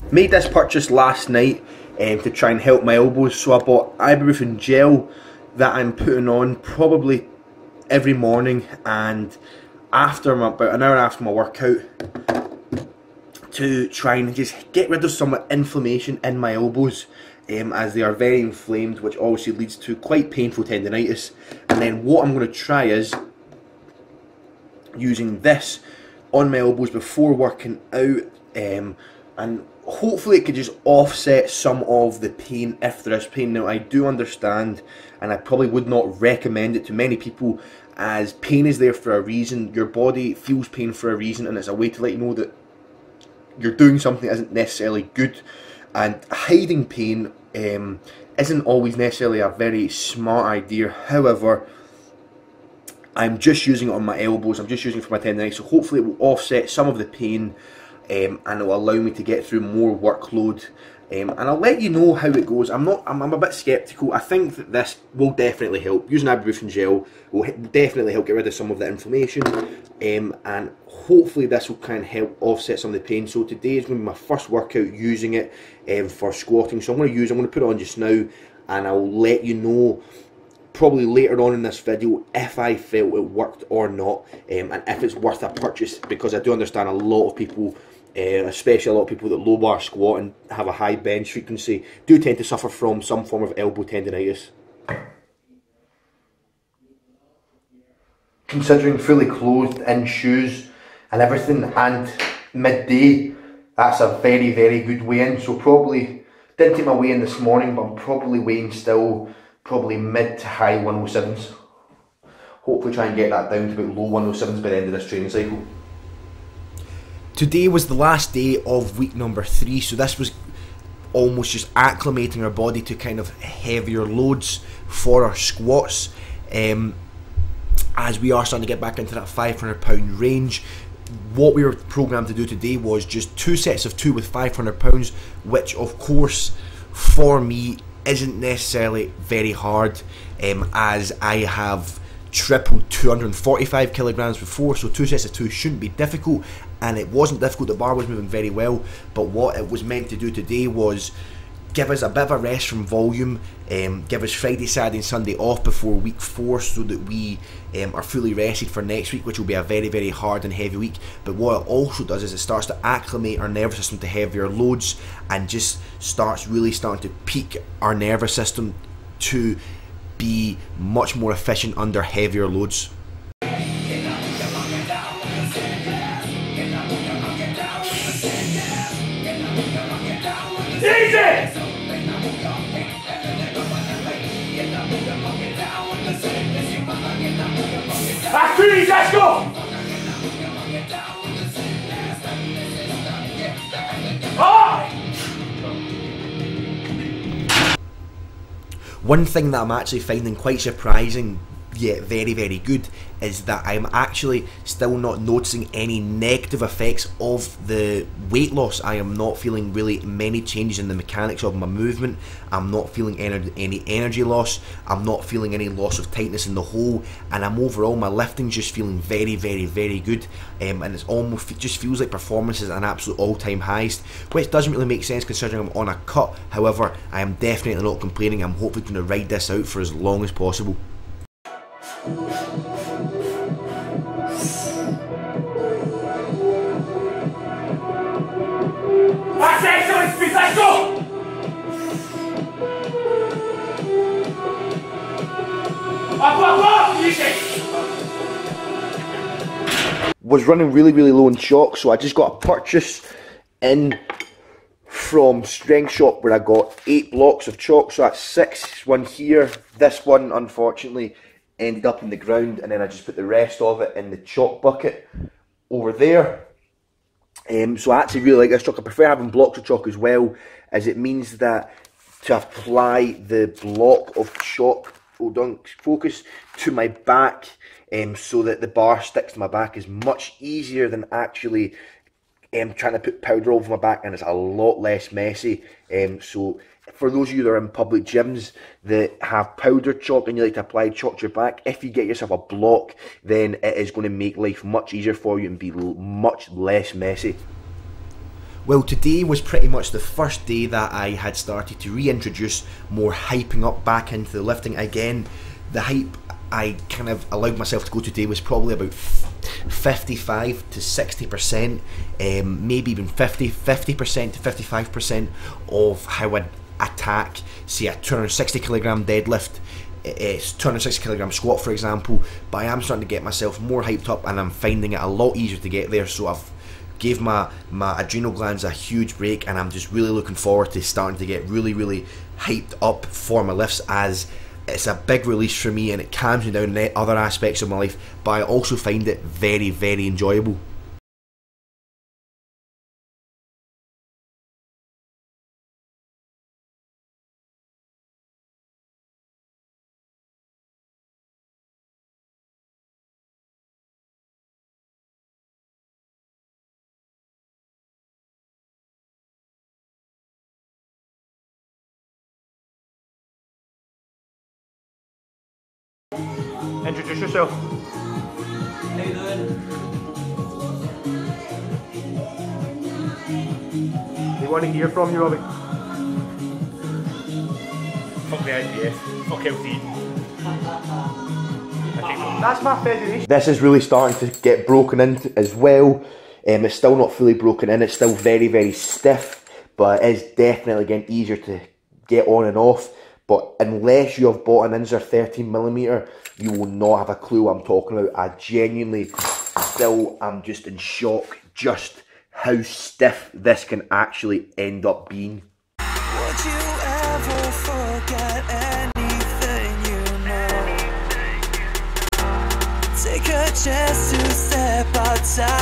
Made this purchase last night to try and help my elbows, so I bought ibuprofen gel that I'm putting on probably every morning and after about an hour after my workout, to try and just get rid of some inflammation in my elbows, as they are very inflamed, which obviously leads to quite painful tendinitis. And then what I'm going to try is using this on my elbows before working out, and hopefully it could just offset some of the pain if there is pain. Now, I do understand, and I probably would not recommend it to many people, as pain is there for a reason. Your body feels pain for a reason, and it's a way to let you know that you're doing something that isn't necessarily good. And hiding pain isn't always necessarily a very smart idea. However, I'm just using it on my elbows, I'm just using it for my tendonitis, so hopefully it will offset some of the pain, and it will allow me to get through more workload. And I'll let you know how it goes. I'm a bit sceptical. I think that this will definitely help. Using ibuprofen gel will definitely help get rid of some of the inflammation, and hopefully this will kind of help offset some of the pain. So today is going to be my first workout using it for squatting. So I'm going to put it on just now, and I'll let you know probably later on in this video if I felt it worked or not, and if it's worth a purchase, because I do understand a lot of people, especially a lot of people that low bar squat and have a high bench frequency, do tend to suffer from some form of elbow tendinitis. Considering fully clothed in shoes and everything, and midday, that's a very, very good weigh-in. So probably, didn't take my weigh-in this morning, but I'm probably weighing still probably mid to high 107s. Hopefully try and get that down to about low 107s by the end of this training cycle. Today was the last day of week number 3, so this was almost just acclimating our body to kind of heavier loads for our squats, as we are starting to get back into that 500 pound range. What we were programmed to do today was just 2 sets of 2 with 500 pounds, which of course for me isn't necessarily very hard, as I have tripled 245 kilograms before, so 2 sets of 2 shouldn't be difficult, and it wasn't difficult. The bar was moving very well, but what it was meant to do today was give us a bit of a rest from volume, give us Friday, Saturday and Sunday off before week 4, so that we are fully rested for next week, which will be a very, very hard and heavy week. But what it also does is it starts to acclimate our nervous system to heavier loads, and just starting to peak our nervous system to be much more efficient under heavier loads. Easy! Activities, let's go! Ah! One thing that I'm actually finding quite surprising, yet very, very good, is that I'm actually still not noticing any negative effects of the weight loss. I am not feeling really many changes in the mechanics of my movement. I'm not feeling any energy loss. I'm not feeling any loss of tightness in the hole, and I'm overall, my lifting just feeling very, very, very good, and it's almost, it just feels like performance is at an absolute all-time highest, which doesn't really make sense considering I'm on a cut. However, I am definitely not complaining. I'm hopefully going to ride this out for as long as possible. That's excellent, speed, let's go! Up, easy! Was running really, really low in chalk, so I just got a purchase in from Strength Shop where I got 8 blocks of chalk, so that's 6, one here. This one unfortunately ended up in the ground, and then I just put the rest of it in the chalk bucket over there. So I actually really like this chalk. I prefer having blocks of chalk as well, as it means that to apply the block of chalk, hold on, focus, to my back, so that the bar sticks to my back, is much easier than actually trying to put powder over my back, and it's a lot less messy. So for those of you that are in public gyms that have powdered chalk and you like to apply chalk to your back, if you get yourself a block, then it is going to make life much easier for you and be much less messy. Well, today was pretty much the first day that I had started to reintroduce more hyping up back into the lifting again. The hype I kind of allowed myself to go today was probably about 55 to 60%, maybe even 50% to 55% of how I'd attack, say, a 260 kilogram deadlift, 260 kilogram squat, for example. But I am starting to get myself more hyped up, and I'm finding it a lot easier to get there. So I've gave my adrenal glands a huge break, and I'm just really looking forward to starting to get really hyped up for my lifts, as it's a big release for me and it calms me down in other aspects of my life, but I also find it very enjoyable. Introduce yourself. How you doing? They want to hear from you, Robbie. Fuck the IPF. Fuck LT. That's my federation. This is really starting to get broken in as well. It's still not fully broken in, it's still very stiff, but it is definitely getting easier to get on and off. But unless you have bought an Inzer 13mm, you will not have a clue what I'm talking about. I genuinely still am just in shock just how stiff this can actually end up being. Would you ever forget anything you know? Take a chance to step outside.